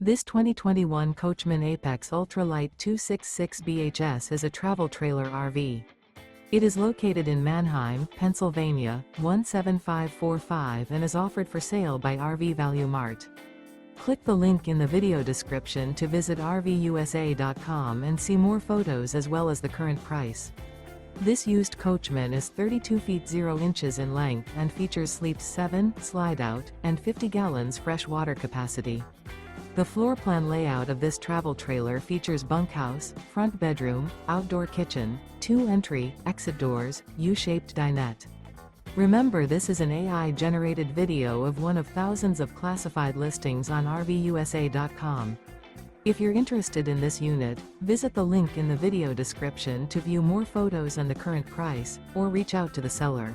This 2021 Coachmen Apex Ultra-Lite 266 BHS is a travel trailer RV. It is located in Manheim, Pennsylvania, 17545 and is offered for sale by RV Value Mart. Click the link in the video description to visit RVUSA.com and see more photos as well as the current price. This used Coachman is 32 feet 0 inches in length and features sleeps 7, slide-out, and 50 gallons fresh water capacity. The floor plan layout of this travel trailer features bunkhouse, front bedroom, outdoor kitchen, 2 entry, exit doors, U-shaped dinette. Remember, this is an AI-generated video of one of thousands of classified listings on RVUSA.com. If you're interested in this unit, visit the link in the video description to view more photos and the current price, or reach out to the seller.